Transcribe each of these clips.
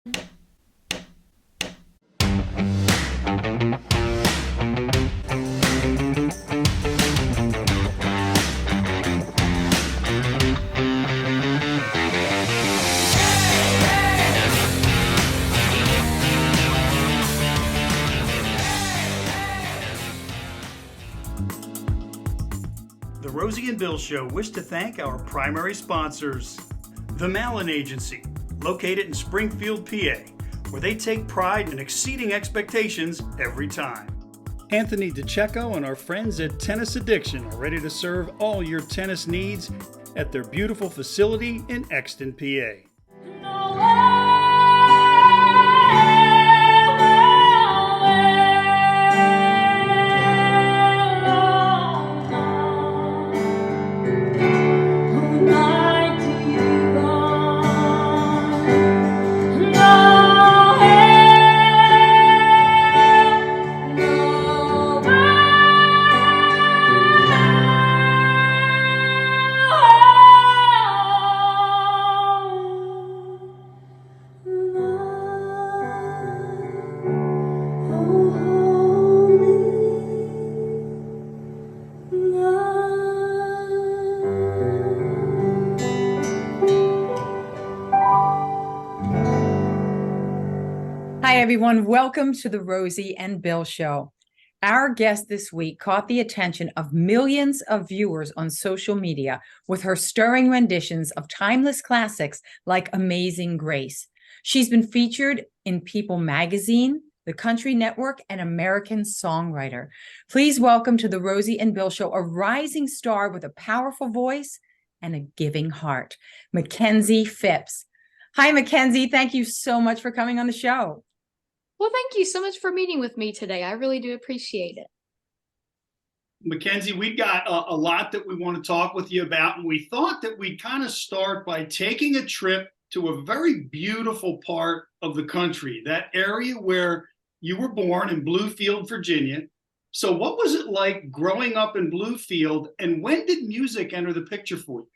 The Rosie and Bill Show wish to thank our primary sponsors. The Malin Agency, located in Springfield, PA, where they take pride in exceeding expectations every time. Anthony DeCecco and our friends at Tennis Addiction are ready to serve all your tennis needs at their beautiful facility in Exton, PA. Hi, everyone. Welcome to the Rosie and Bill Show. Our guest this week caught the attention of millions of viewers on social media with her stirring renditions of timeless classics like Amazing Grace. She's been featured in People magazine, the Country Network, and American Songwriter. Please welcome to the Rosie and Bill Show a rising star with a powerful voice and a giving heart, Makenzie Phipps. Hi, Makenzie. Thank you so much for coming on the show. Well, thank you so much for meeting with me today. I really do appreciate it. Makenzie, we've got a lot that we want to talk with you about, and we thought that we'd kind of start by taking a trip to a very beautiful part of the country, that area where you were born in Bluefield, Virginia. So what was it like growing up in Bluefield, and when did music enter the picture for you?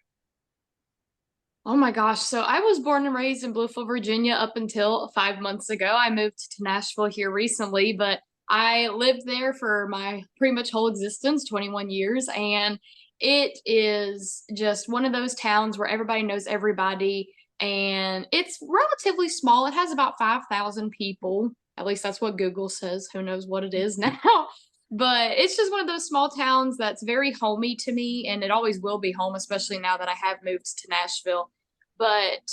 Oh my gosh. So I was born and raised in Bluefield, Virginia up until 5 months ago. I moved to Nashville here recently, but I lived there for my pretty much whole existence, 21 years. And it is just one of those towns where everybody knows everybody. And it's relatively small. It has about 5,000 people. At least that's what Google says. Who knows what it is now. But it's just one of those small towns that's very homey to me, and it always will be home, especially now that I have moved to Nashville. But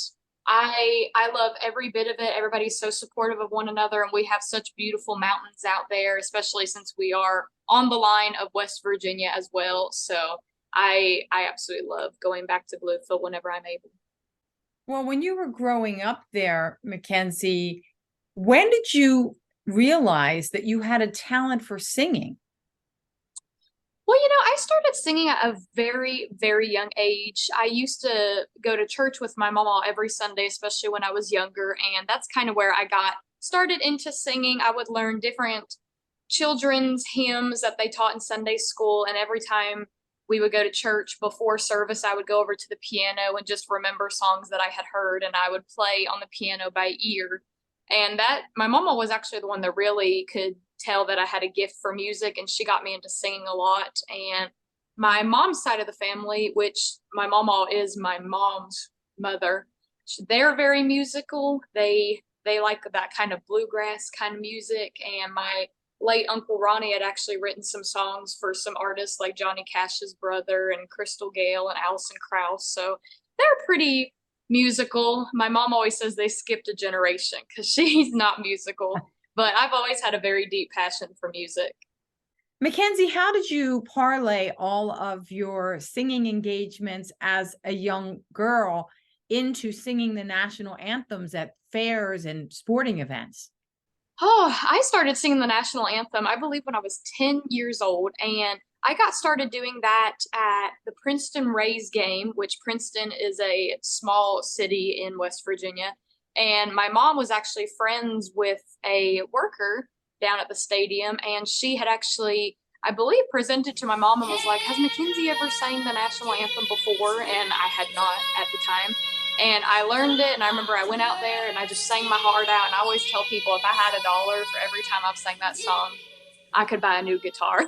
I love every bit of it. Everybody's so supportive of one another, and we have such beautiful mountains out there, especially since we are on the line of West Virginia as well. So I absolutely love going back to Bluefield whenever I'm able. Well, when you were growing up there, Makenzie, when did you realize that you had a talent for singing? Well, I started singing at a very, very young age. I used to go to church with my mama every Sunday, especially when I was younger. And that's kind of where I got started into singing. I would learn different children's hymns that they taught in Sunday school. And every time we would go to church before service, I would go over to the piano and just remember songs that I had heard. And I would play on the piano by ear. And that my mama was actually the one that really could tell that I had a gift for music, and she got me into singing a lot. And my mom's side of the family, which my mama is my mom's mother, they're very musical. They like that kind of bluegrass kind of music. And my late Uncle Ronnie had actually written some songs for some artists like Johnny Cash's brother and Crystal Gale and Alison Krauss. So they're pretty musical. My mom always says they skipped a generation because she's not musical, but I've always had a very deep passion for music. Makenzie, how did you parlay all of your singing engagements as a young girl into singing the national anthems at fairs and sporting events? Oh, I started singing the national anthem, I believe, when I was 10 years old, and I got started doing that at the Princeton Rays game, which Princeton is a small city in West Virginia. And my mom was actually friends with a worker down at the stadium. And she had actually, I believe, presented to my mom and was like, has Makenzie ever sang the national anthem before? And I had not at the time. And I learned it, and I remember I went out there and I just sang my heart out. And I always tell people if I had $1 for every time I've sang that song, I could buy a new guitar.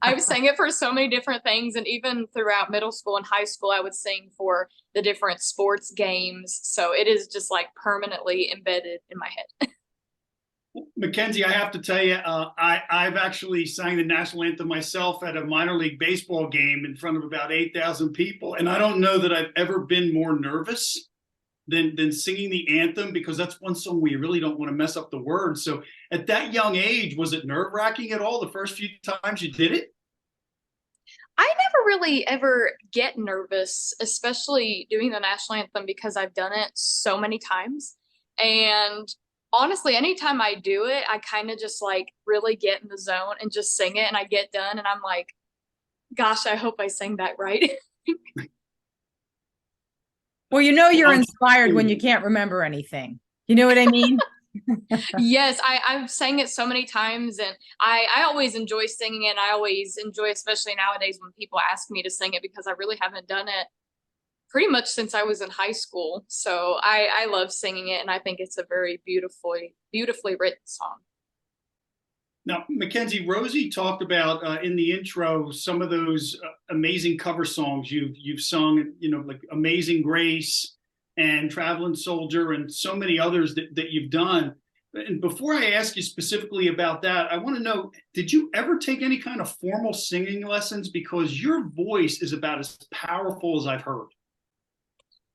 I've sang it for so many different things. And even throughout middle school and high school, I would sing for the different sports games. So it is just like permanently embedded in my head. Makenzie, I have to tell you, I've actually sang the national anthem myself at a minor league baseball game in front of about 8,000 people. And I don't know that I've ever been more nervous than singing the anthem, because that's one song where you really don't want to mess up the words. So at that young age, was it nerve-wracking at all the first few times you did it? I never really ever get nervous, especially doing the national anthem, because I've done it so many times. And honestly, anytime I do it, I kind of just like really get in the zone and just sing it. And I get done and I'm like, gosh, I hope I sang that right. Well, you know you're inspired when you can't remember anything. You know what I mean? Yes, I've sang it so many times, and I always enjoy singing it. And I always enjoy, especially nowadays, when people ask me to sing it, because I really haven't done it pretty much since I was in high school. So I love singing it, and I think it's a very beautifully written song. Now, Makenzie, Rosie talked about in the intro some of those amazing cover songs you've sung, like "Amazing Grace" and "Traveling Soldier" and so many others that you've done. And before I ask you specifically about that, I want to know, did you ever take any kind of formal singing lessons? Because your voice is about as powerful as I've heard.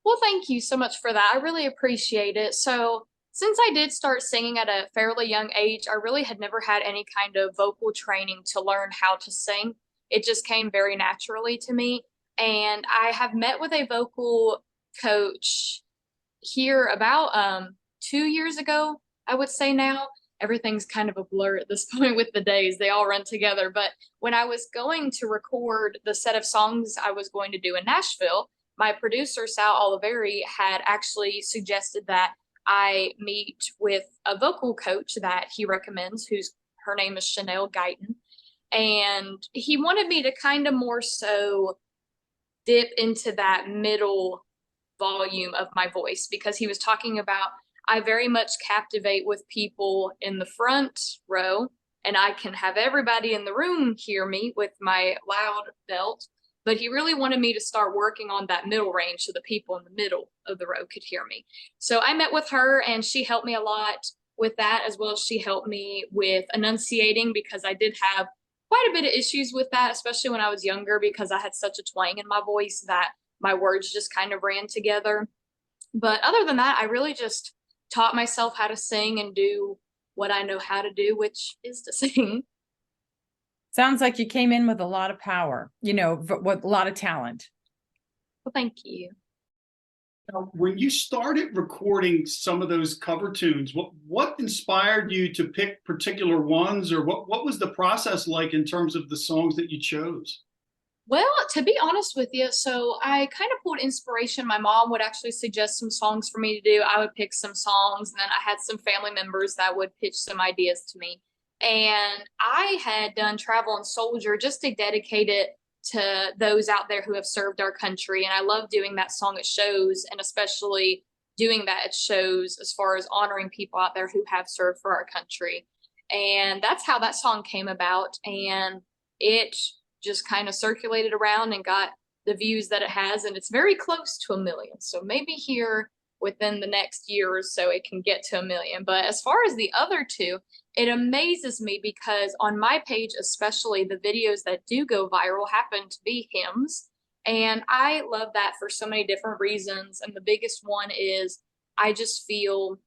Well, thank you so much for that. I really appreciate it. So, since I did start singing at a fairly young age, I really had never had any kind of vocal training to learn how to sing. It just came very naturally to me. And I have met with a vocal coach here about 2 years ago, I would say now. Everything's kind of a blur at this point with the days. They all run together. But when I was going to record the set of songs I was going to do in Nashville, my producer, Sal Oliveri, had actually suggested that I meet with a vocal coach that he recommends, her name is Chanel Guyton. And he wanted me to kind of more so dip into that middle volume of my voice, because he was talking about I very much captivate with people in the front row, and I can have everybody in the room hear me with my loud belt. But he really wanted me to start working on that middle range so the people in the middle of the row could hear me. So I met with her, and she helped me a lot with that, as well as she helped me with enunciating, because I did have quite a bit of issues with that, especially when I was younger, because I had such a twang in my voice that my words just kind of ran together. But other than that, I really just taught myself how to sing and do what I know how to do, which is to sing. Sounds like you came in with a lot of power, with a lot of talent. Well, thank you. Now, when you started recording some of those cover tunes, what inspired you to pick particular ones, or what was the process like in terms of the songs that you chose? Well, to be honest with you, so I kind of pulled inspiration. My mom would actually suggest some songs for me to do. I would pick some songs, and then I had some family members that would pitch some ideas to me. And I had done Traveling Soldier just to dedicate it to those out there who have served our country. And I love doing that song at shows, and especially doing that at shows as far as honoring people out there who have served for our country. And that's how that song came about. And it just kind of circulated around and got the views that it has. And it's very close to 1 million. So maybe here within the next year or so, it can get to 1 million. But as far as the other two, it amazes me, because on my page, especially, the videos that do go viral happen to be hymns. And I love that for so many different reasons. And the biggest one is I just feel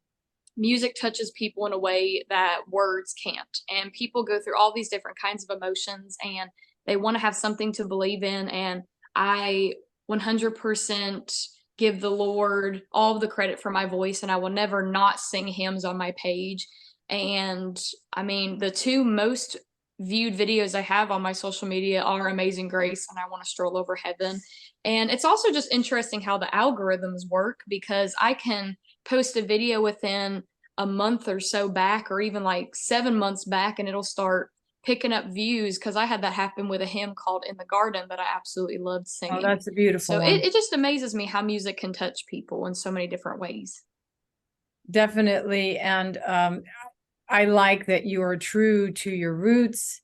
music touches people in a way that words can't. And people go through all these different kinds of emotions, and they want to have something to believe in. And I 100% give the Lord all of the credit for my voice, and I will never not sing hymns on my page. And I mean, the two most viewed videos I have on my social media are Amazing Grace and I Want to Stroll Over Heaven. And it's also just interesting how the algorithms work, because I can post a video within a month or so back, or even like 7 months back, and it'll start picking up views because I had that happen with a hymn called In the Garden that I absolutely loved Oh, singing. that's a beautiful So one. it just amazes me how music can touch people in so many different ways. Definitely. And I like that you are true to your roots.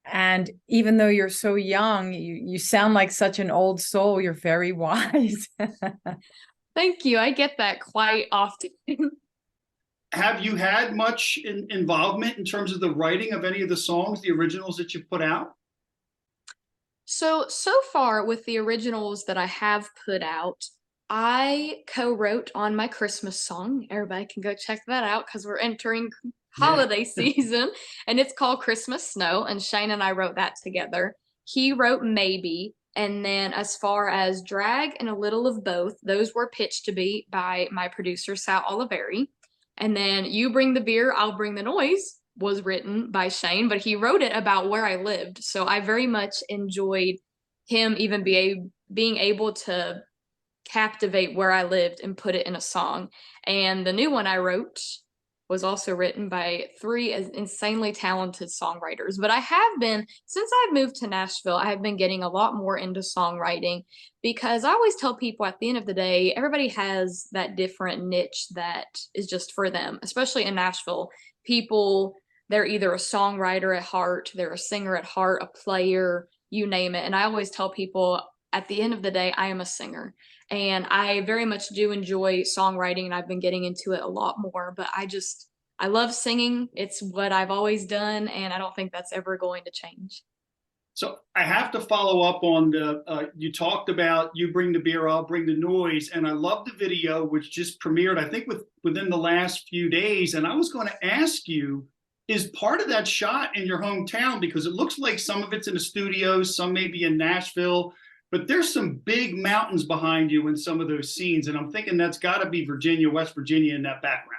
And even though you're so young, you sound like such an old soul. You're very wise. Thank you. I get that quite often. Have you had much involvement in terms of the writing of any of the songs, the originals that you put out? So far with the originals that I have put out, I co-wrote on my Christmas song. Everybody can go check that out because we're entering Yeah. holiday season and it's called Christmas Snow. And Shane and I wrote that together. He wrote Maybe. And then as far as Drag and A Little of Both, those were pitched to be by my producer, Sal Oliveri. And then You Bring the Beer, I'll Bring the Noise was written by Shane, but he wrote it about where I lived. So I very much enjoyed him even being able to captivate where I lived and put it in a song. And the new one I wrote was also written by three insanely talented songwriters. But I have been, since I've moved to Nashville, I have been getting a lot more into songwriting because I always tell people at the end of the day, everybody has that different niche that is just for them, especially in Nashville. People, they're either a songwriter at heart, they're a singer at heart, a player, you name it. And I always tell people at the end of the day, I am a singer. And I very much do enjoy songwriting and I've been getting into it a lot more, but I love singing. It's what I've always done and I don't think that's ever going to change. So I have to follow up on you talked about You Bring the Beer, I'll Bring the Noise. And I love the video, which just premiered, I think within the last few days. And I was going to ask you, is part of that shot in your hometown? Because it looks like some of it's in the studio, some maybe in Nashville, but there's some big mountains behind you in some of those scenes. And I'm thinking that's got to be Virginia, West Virginia in that background.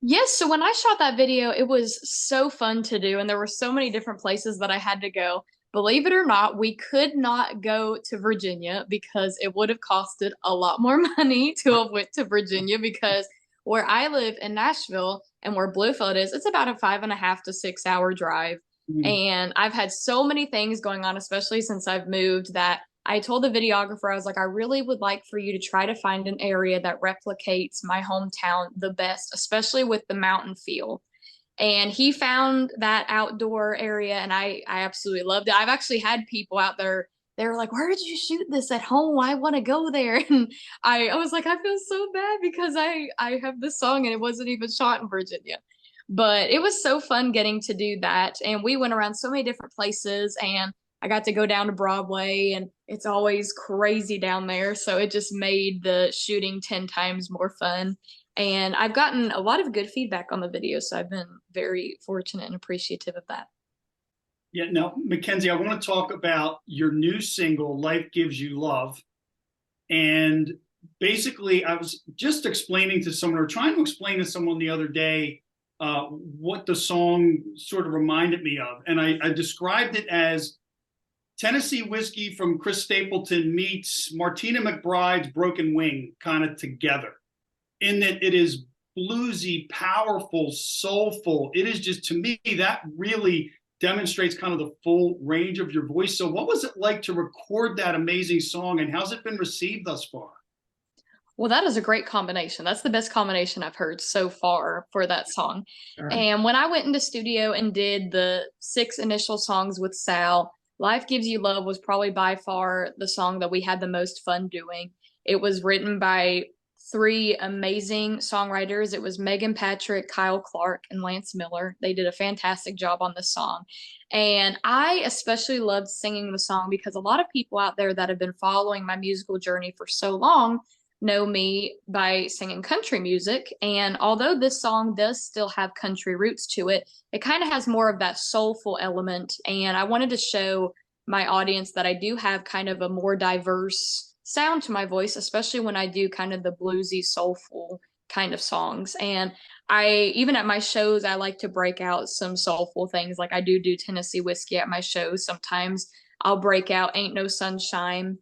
Yes, so when I shot that video, it was so fun to do, and there were so many different places that I had to go. Believe it or not, we could not go to Virginia because it would have costed a lot more money to have went to Virginia because where I live in Nashville and where Bluefield is, it's about a 5.5 to 6 hour drive. Mm. And I've had so many things going on, especially since I've moved, that I told the videographer, I was like, I really would like for you to try to find an area that replicates my hometown the best, especially with the mountain feel. And he found that outdoor area and I absolutely loved it. I've actually had people out there, they were like, where did you shoot this at home? I want to go there. And I was like, I feel so bad because I have this song and it wasn't even shot in Virginia. But it was so fun getting to do that. And we went around so many different places and I got to go down to Broadway and it's always crazy down there. So it just made the shooting 10 times more fun. And I've gotten a lot of good feedback on the video. So I've been very fortunate and appreciative of that. Yeah, now, Makenzie, I want to talk about your new single, Life Gives You Love. And basically, I was just explaining to someone or trying to explain to someone the other day what the song sort of reminded me of. And I described it as Tennessee whiskey from Chris Stapleton meets Martina McBride's Broken Wing kind of together, in that it is bluesy, powerful, soulful. It is just, to me, that really demonstrates kind of the full range of your voice. So what was it like to record that amazing song and how's it been received thus far? Well, that is a great combination. That's the best combination I've heard so far for that song. All right. And when I went into studio and did the 6 initial songs with Sal, Life Gives You Love was probably by far the song that we had the most fun doing. It was written by 3 amazing songwriters. It was Megan Patrick, Kyle Clark, and Lance Miller. They did a fantastic job on this song. And I especially loved singing the song because a lot of people out there that have been following my musical journey for so long know me by singing country music. And although this song does still have country roots to it, it kind of has more of that soulful element. And I wanted to show my audience that I do have kind of a more diverse sound to my voice, especially when I do kind of the bluesy, soulful kind of songs. And even at my shows, I like to break out some soulful things. Like I do Tennessee whiskey at my shows. Sometimes I'll break out Ain't No Sunshine.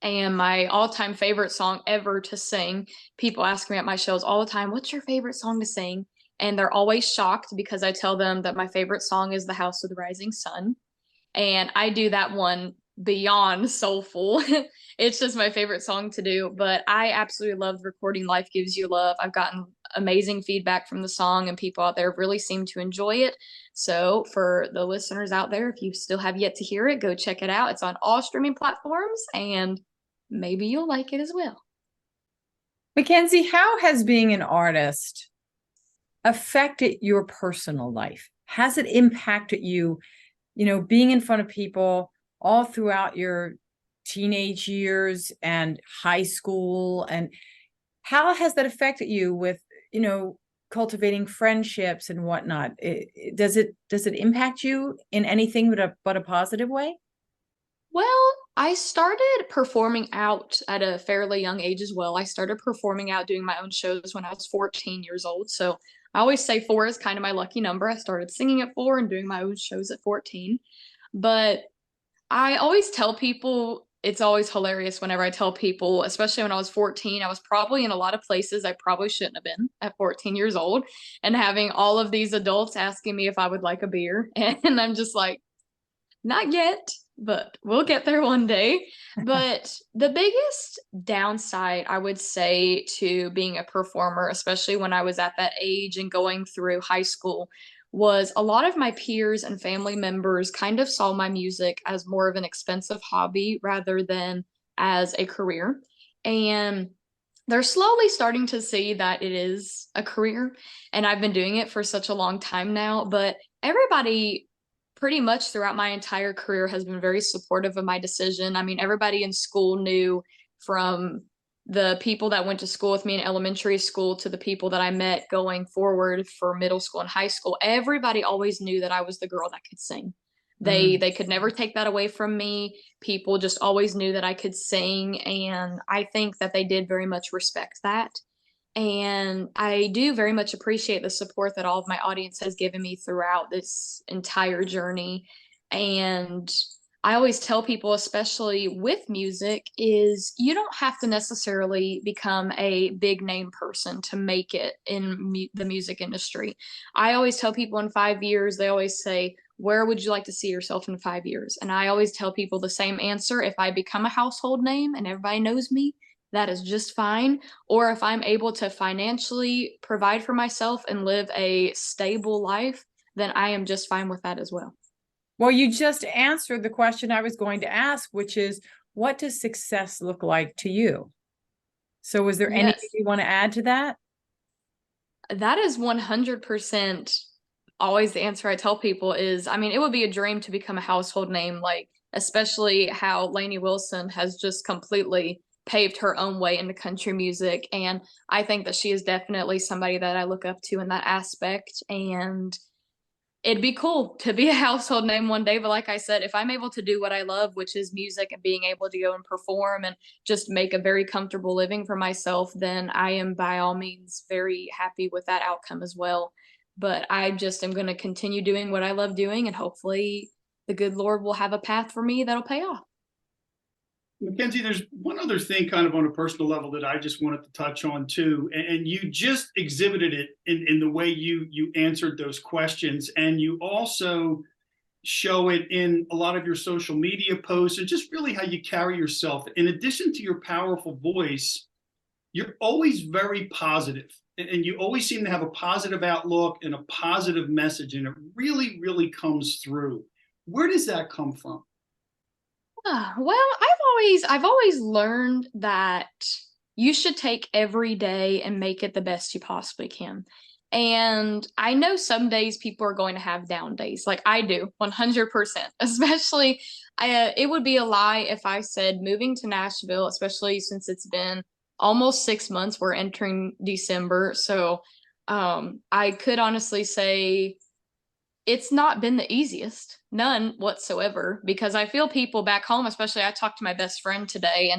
And my all-time favorite song ever to sing, people ask me at my shows all the time, what's your favorite song to sing? And they're always shocked because I tell them that my favorite song is The House of the Rising Sun. And I do that one beyond soulful. It's just my favorite song to do, but I absolutely love recording Life Gives You Love. I've gotten amazing feedback from the song, and people out there really seem to enjoy it. So for the listeners out there, if you still have yet to hear it, go check it out. It's on all streaming platforms, and maybe you'll like it as well. Makenzie, how has being an artist affected your personal life? Has it impacted you, being in front of people all throughout your teenage years and high school? And how has that affected you with, cultivating friendships and whatnot? Does it impact you in anything but a positive way? Well, I started performing out at a fairly young age as well. I started performing out doing my own shows when I was 14 years old. So I always say 4 is kind of my lucky number. I started singing at 4 and doing my own shows at 14. But I always tell people, it's always hilarious whenever I tell people, especially when I was 14, I was probably in a lot of places I probably shouldn't have been at 14 years old, and having all of these adults asking me if I would like a beer. And I'm just like, not yet, but we'll get there one day. But the biggest downside, I would say, to being a performer, especially when I was at that age and going through high school, was a lot of my peers and family members kind of saw my music as more of an expensive hobby rather than as a career. And they're slowly starting to see that it is a career. And I've been doing it for such a long time now, but everybody pretty much throughout my entire career has been very supportive of my decision. I mean, everybody in school knew, from the people that went to school with me in elementary school to the people that I met going forward for middle school and high school. Everybody always knew that I was the girl that could sing. They could never take that away from me. People just always knew that I could sing, and I think that they did very much respect that. And I do very much appreciate the support that all of my audience has given me throughout this entire journey. And I always tell people, especially with music, is you don't have to necessarily become a big name person to make it in the music industry. I always tell people in 5 years, they always say, where would you like to see yourself in 5 years? And I always tell people the same answer. If I become a household name and everybody knows me, that is just fine. Or if I'm able to financially provide for myself and live a stable life, then I am just fine with that as well. Well, you just answered the question I was going to ask, which is, what does success look like to you? So is there anything you want to add to that? That is 100% always the answer I tell people is, I mean, it would be a dream to become a household name, like especially how Lainey Wilson has just completely paved her own way into country music. And I think that she is definitely somebody that I look up to in that aspect. And it'd be cool to be a household name one day. But like I said, if I'm able to do what I love, which is music and being able to go and perform and just make a very comfortable living for myself, then I am by all means very happy with that outcome as well. But I just am going to continue doing what I love doing, and hopefully the good Lord will have a path for me that'll pay off. Makenzie, there's one other thing kind of on a personal level that I just wanted to touch on too. And you just exhibited it in the way you answered those questions. And you also show it in a lot of your social media posts and just really how you carry yourself. In addition to your powerful voice, you're always very positive, and you always seem to have a positive outlook and a positive message. And it really, really comes through. Where does that come from? Well, I've always learned that you should take every day and make it the best you possibly can. And I know some days people are going to have down days, like I do, 100%. Especially, it would be a lie if I said moving to Nashville, especially since it's been almost 6 months. We're entering December, so I could honestly say it's not been the easiest, none whatsoever, because I feel people back home, especially I talked to my best friend today,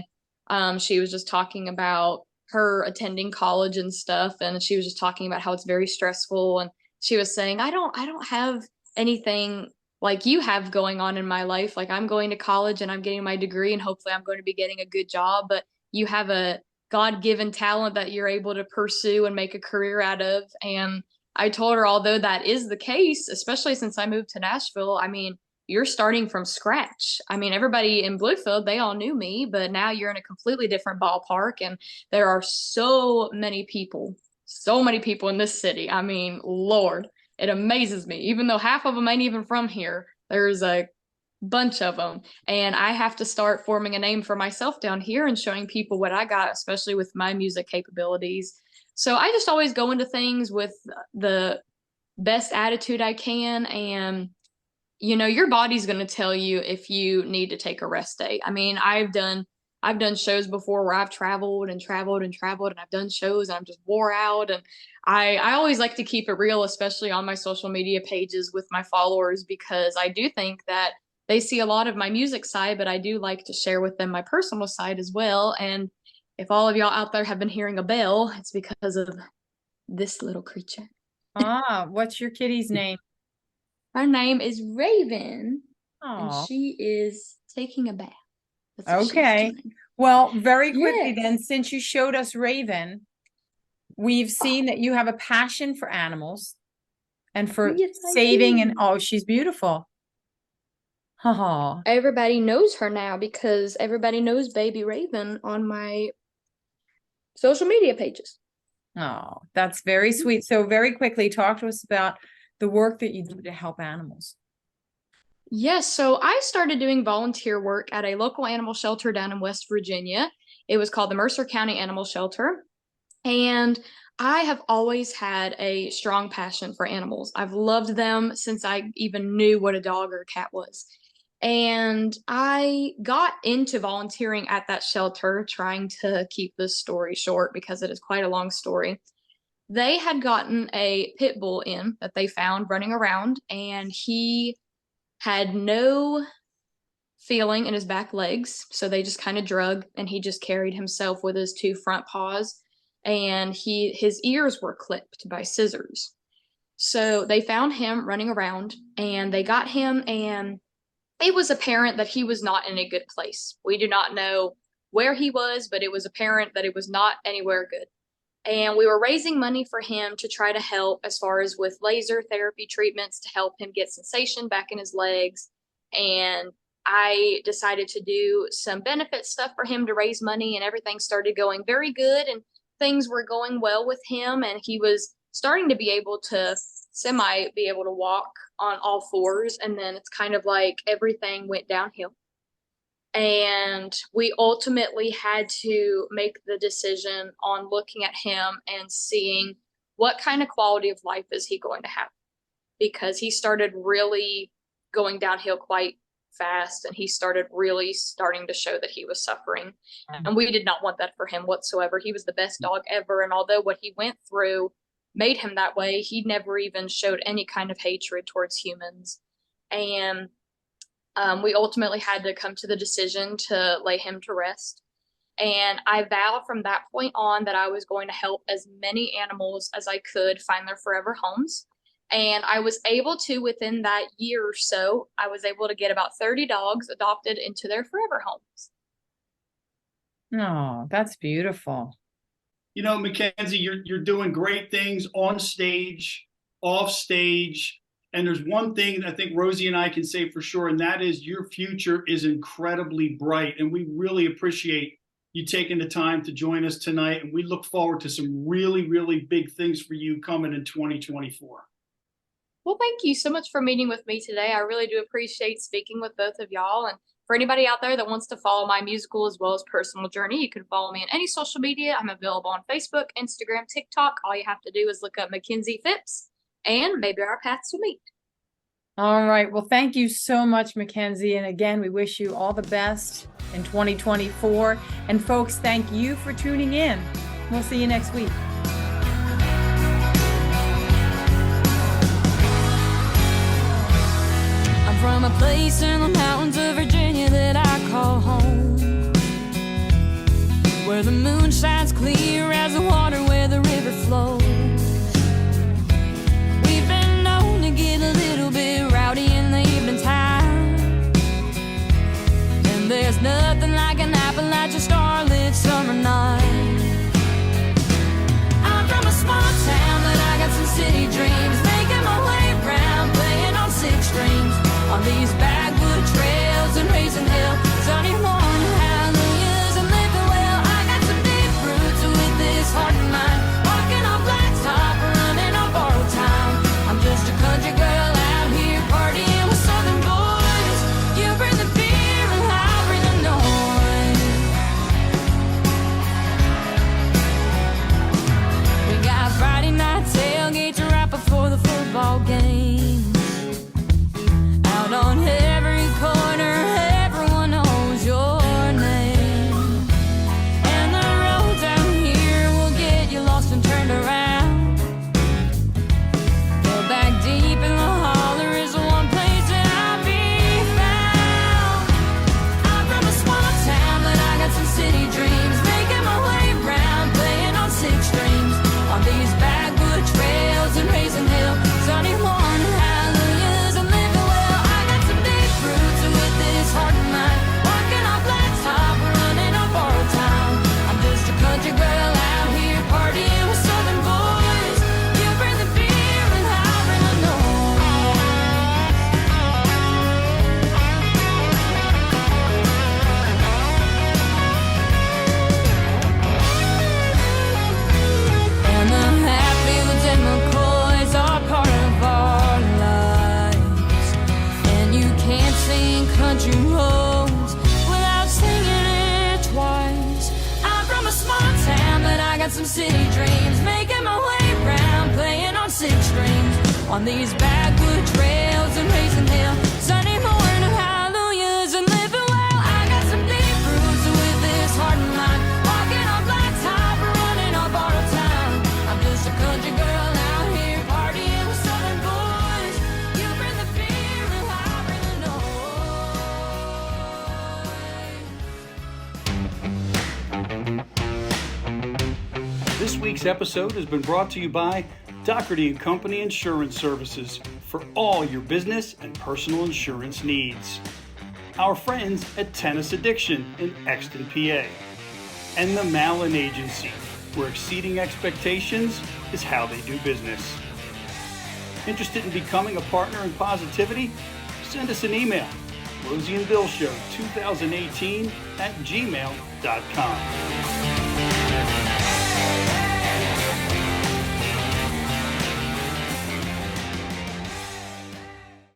and she was just talking about her attending college and stuff, and she was just talking about how it's very stressful, and she was saying, I don't have anything like you have going on in my life. Like, I'm going to college and I'm getting my degree, and hopefully I'm going to be getting a good job, but you have a God-given talent that you're able to pursue and make a career out of. And I told her, although that is the case, especially since I moved to Nashville, I mean, you're starting from scratch. I mean, everybody in Bluefield, they all knew me, but now you're in a completely different ballpark, and there are so many people in this city. I mean, Lord, it amazes me. Even though half of them ain't even from here, there's a bunch of them, and I have to start forming a name for myself down here and showing people what I got, especially with my music capabilities. So I just always go into things with the best attitude I can, and your body's going to tell you if you need to take a rest day. I mean, I've done shows before where I've traveled and traveled and traveled, and I've done shows and I'm just wore out. And I always like to keep it real, especially on my social media pages with my followers, because I do think that they see a lot of my music side, but I do like to share with them my personal side as well. And if all of y'all out there have been hearing a bell, it's because of this little creature. What's your kitty's name? Her name is Raven, and Oh, she is taking a bath. okay. Well, very quickly Yes. then, since you showed us Raven, we've seen that you have a passion for animals and for Yes, I saving, do. and oh, she's beautiful. Oh, Everybody knows her now because everybody knows Baby Raven on my social media pages. oh, that's very sweet. So very quickly, talk to us about the work that you do to help animals. Yes, so I started doing volunteer work at a local animal shelter down in West Virginia. It was called the Mercer County Animal Shelter. And I have always had a strong passion for animals. I've loved them since I even knew what a dog or a cat was. And I got into volunteering at that shelter, trying to keep this story short because it is quite a long story. They had gotten a pit bull in that they found running around, and he had no feeling in his back legs. So they just kind of drug, and he just carried himself with his two front paws, and his ears were clipped by scissors. So they found him running around, and they got him, and it was apparent that he was not in a good place. We do not know where he was, but it was apparent that it was not anywhere good. And we were raising money for him to try to help as far as with laser therapy treatments to help him get sensation back in his legs. And I decided to do some benefit stuff for him to raise money, and everything started going very good, and things were going well with him, and he was starting to be able to be able to walk on all fours. And then it's kind of like everything went downhill. And we ultimately had to make the decision on looking at him and seeing what kind of quality of life is he going to have, because he started really going downhill quite fast, and he started really starting to show that he was suffering. And we did not want that for him whatsoever. He was the best dog ever, and although what he went through made him that way, he never even showed any kind of hatred towards humans. And we ultimately had to come to the decision to lay him to rest. And I vowed from that point on that I was going to help as many animals as I could find their forever homes. And I was able to, within that year or so, I was able to get about 30 dogs adopted into their forever homes. Oh, that's beautiful. Makenzie, you're doing great things on stage, off stage. And there's one thing that I think Rosie and I can say for sure, and that is your future is incredibly bright. And we really appreciate you taking the time to join us tonight. And we look forward to some really, really big things for you coming in 2024. Well, thank you so much for meeting with me today. I really do appreciate speaking with both of y'all. And for anybody out there that wants to follow my musical as well as personal journey, you can follow me on any social media. I'm available on Facebook, Instagram, TikTok. All you have to do is look up Makenzie Phipps, and maybe our paths will meet. All right. Well, thank you so much, Makenzie. And again, we wish you all the best in 2024. And folks, thank you for tuning in. We'll see you next week. I'm from a place in the mountains of Virginia that I call home, where the moon shines clear as the water where the river flows. We've been known to get a little bit rowdy in the evening time, and there's nothing like an Appalachian starlit summer night. I'm from a small town, but I got some city dreams. on these backwood trails and raising hell. Sunday morning hallelujahs and living well. I got some deep roots with this heart and mind. Walking on blacktop, running on borrowed time. I'm just a country girl out here partying with southern boys. You bring the fear and I bring the noise. This week's episode has been brought to you by Doherty & Company Insurance Services for all your business and personal insurance needs. Our friends at Tennis Addiction in Exton, PA. And the Malin Agency, where exceeding expectations is how they do business. Interested in becoming a partner in positivity? Send us an email, Rosie and Bill Show 2018 @gmail.com.